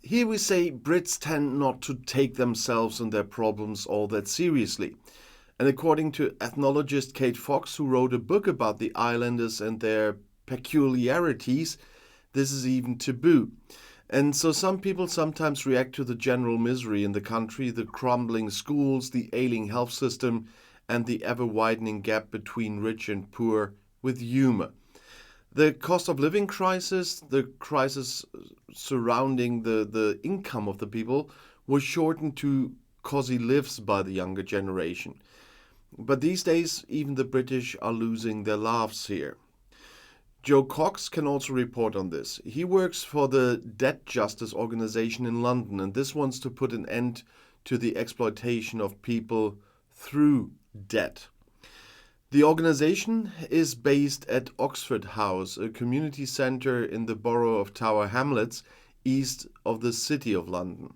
Here we say Brits tend not to take themselves and their problems all that seriously. And according to ethnologist Kate Fox, who wrote a book about the islanders and their peculiarities, this is even taboo. And so some people sometimes react to the general misery in the country, the crumbling schools, the ailing health system, and the ever widening gap between rich and poor with humor. The cost of living crisis, the crisis surrounding the income of the people, was shortened to cosy lives by the younger generation. But these days, even the British are losing their laughs here. Joe Cox can also report on this. He works for the Debt Justice Organization in London, and this wants to put an end to the exploitation of people through debt. The organization is based at Oxford House, a community centre in the borough of Tower Hamlets, east of the City of London.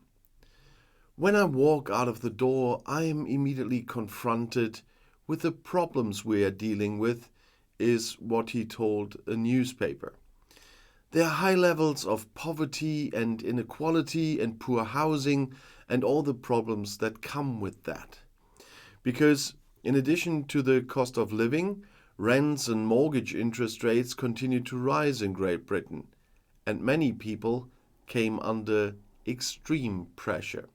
When I walk out of the door, I am immediately confronted with the problems we are dealing with, is what he told a newspaper. There are high levels of poverty and inequality and poor housing and all the problems that come with that. Because in addition to the cost of living, rents and mortgage interest rates continue to rise in Great Britain, and many people came under extreme pressure.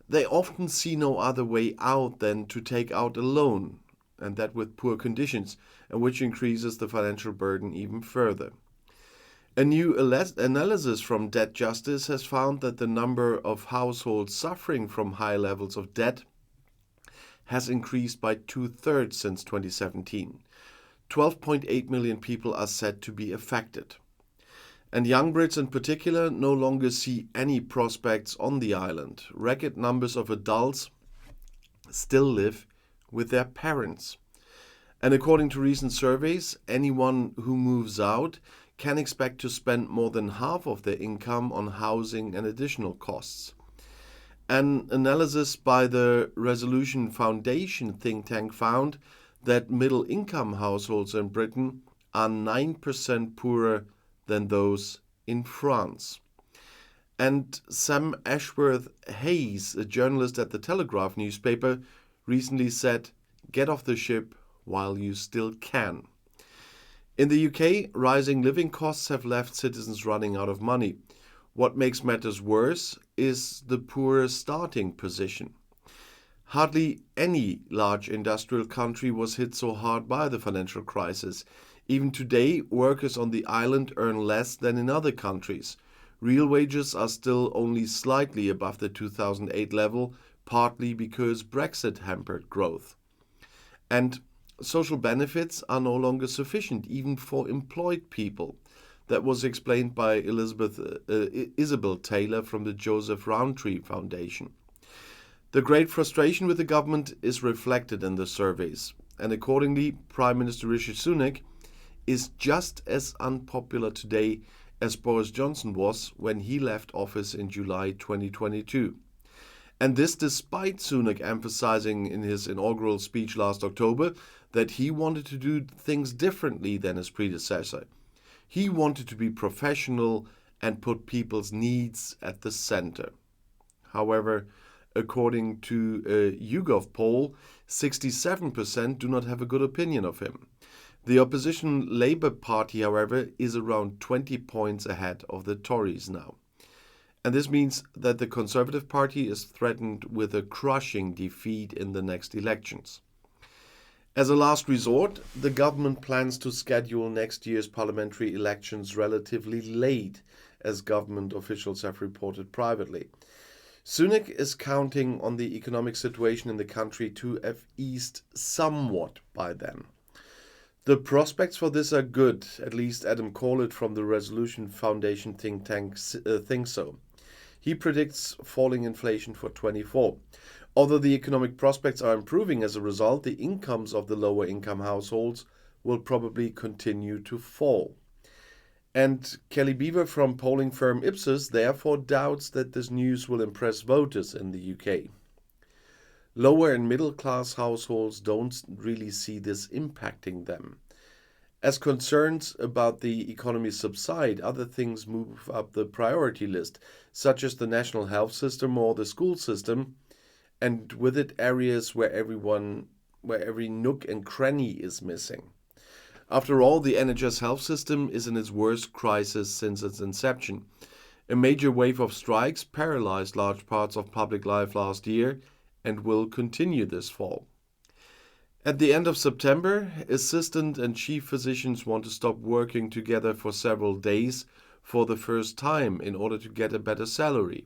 They often see no other way out than to take out a loan, and that with poor conditions, and which increases the financial burden even further. A new analysis from Debt Justice has found that the number of households suffering from high levels of debt has increased by 2/3 since 2017. 12.8 million people are said to be affected. And young Brits in particular no longer see any prospects on the island. Record numbers of adults still live with their parents. And according to recent surveys, anyone who moves out can expect to spend more than half of their income on housing and additional costs. An analysis by the Resolution Foundation think tank found that middle-income households in Britain are 9% poorer than those in France. And Sam Ashworth-Hayes, a journalist at the Telegraph newspaper, recently said, "Get off the ship while you still can." In the UK, rising living costs have left citizens running out of money. What makes matters worse is the poor starting position. Hardly any large industrial country was hit so hard by the financial crisis. Even today, workers on the island earn less than in other countries. Real wages are still only slightly above the 2008 level, partly because Brexit hampered growth. And social benefits are no longer sufficient, even for employed people. That was explained by Isabel Taylor from the Joseph Rowntree Foundation. The great frustration with the government is reflected in the surveys, and accordingly, Prime Minister Rishi Sunak is just as unpopular today as Boris Johnson was when he left office in July 2022. And this despite Sunak emphasizing in his inaugural speech last October that he wanted to do things differently than his predecessor. He wanted to be professional and put people's needs at the center. However, according to a YouGov poll, 67% do not have a good opinion of him. The opposition Labour Party, however, is around 20 points ahead of the Tories now. And this means that the Conservative Party is threatened with a crushing defeat in the next elections. As a last resort, the government plans to schedule next year's parliamentary elections relatively late, as government officials have reported privately. Sunak is counting on the economic situation in the country to have eased somewhat by then. The prospects for this are good, at least Adam Corlett from the Resolution Foundation think tank thinks so. He predicts falling inflation for 24. Although the economic prospects are improving as a result, the incomes of the lower income households will probably continue to fall. And Kelly Beaver from polling firm Ipsos therefore doubts that this news will impress voters in the UK. Lower and middle class households don't really see this impacting them. As concerns about the economy subside, other things move up the priority list, such as the national health system or the school system, and with it areas where every nook and cranny is missing. After all, the NHS health system is in its worst crisis since its inception. A major wave of strikes paralyzed large parts of public life last year and will continue this fall. At the end of September, assistant and chief physicians want to stop working together for several days for the first time in order to get a better salary,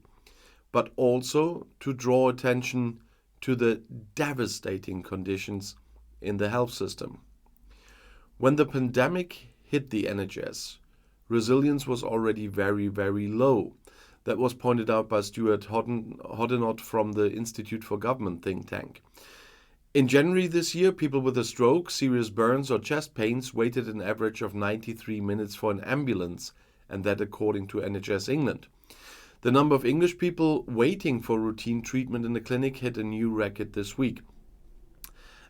but also to draw attention to the devastating conditions in the health system. When the pandemic hit the NHS, resilience was already very, very low. That was pointed out by Stuart Hoddenot from the Institute for Government think tank. In January this year, people with a stroke, serious burns, or chest pains waited an average of 93 minutes for an ambulance, and that according to NHS England. The number of English people waiting for routine treatment in the clinic hit a new record this week.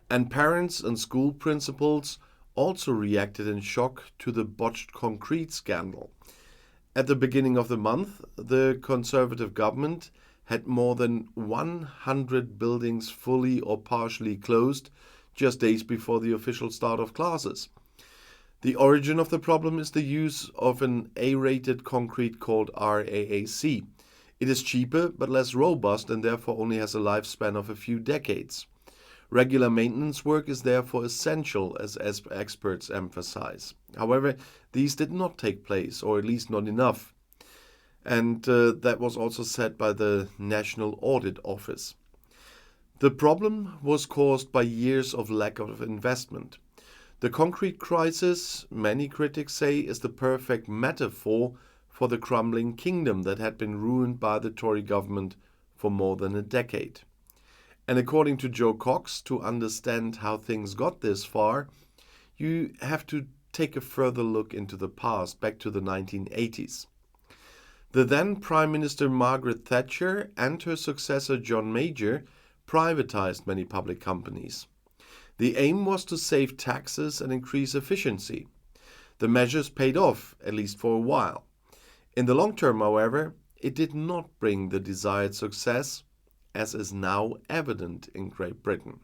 And parents and school principals also reacted in shock to the botched concrete scandal. At the beginning of the month, the Conservative government had more than 100 buildings fully or partially closed just days before the official start of classes. The origin of the problem is the use of an A-rated concrete called RAAC. It is cheaper but less robust and therefore only has a lifespan of a few decades. Regular maintenance work is therefore essential, as experts emphasize. However, these did not take place, or at least not enough. And that was also said by the National Audit Office. The problem was caused by years of lack of investment. The concrete crisis, many critics say, is the perfect metaphor for the crumbling kingdom that had been ruined by the Tory government for more than a decade. And according to Joe Cox, to understand how things got this far, you have to take a further look into the past, back to the 1980s. The then Prime Minister Margaret Thatcher and her successor John Major privatized many public companies. The aim was to save taxes and increase efficiency. The measures paid off, at least for a while. In the long term, however, it did not bring the desired success, as is now evident in Great Britain.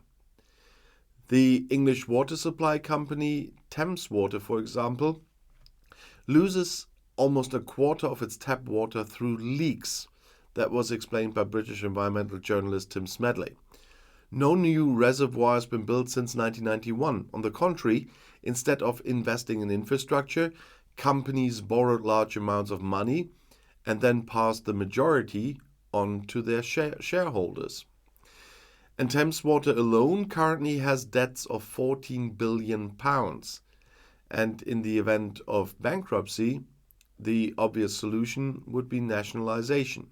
The English water supply company Thames Water, for example, loses almost a quarter of its tap water through leaks. That was explained by British environmental journalist Tim Smedley. No new reservoir has been built since 1991. On the contrary, instead of investing in infrastructure, companies borrowed large amounts of money and then passed the majority on to their shareholders. And Thames Water alone currently has debts of £14 billion. And in the event of bankruptcy, the obvious solution would be nationalization.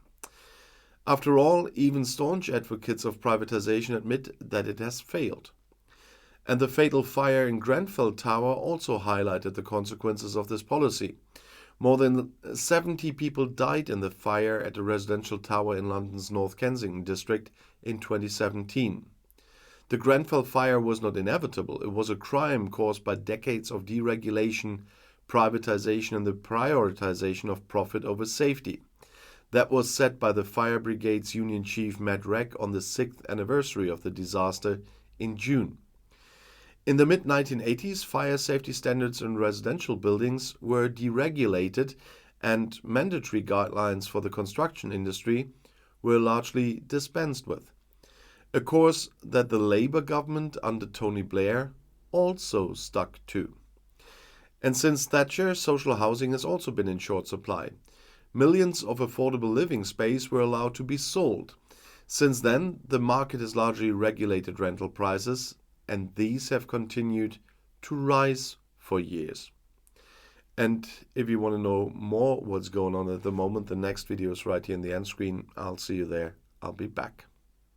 After all, even staunch advocates of privatization admit that it has failed. And the fatal fire in Grenfell Tower also highlighted the consequences of this policy. More than 70 people died in the fire at a residential tower in London's North Kensington district in 2017. The Grenfell fire was not inevitable. It was a crime caused by decades of deregulation, privatization, and the prioritization of profit over safety. That was said by the Fire Brigade's Union Chief Matt Reck on the 6th anniversary of the disaster in June. In the mid-1980s, fire safety standards in residential buildings were deregulated and mandatory guidelines for the construction industry were largely dispensed with. A course that the Labour government under Tony Blair also stuck to. And since Thatcher, social housing has also been in short supply. Millions of affordable living space were allowed to be sold. Since then, the market has largely regulated rental prices, and these have continued to rise for years. And if you want to know more what's going on at the moment, the next video is right here in the end screen. I'll see you there. I'll be back.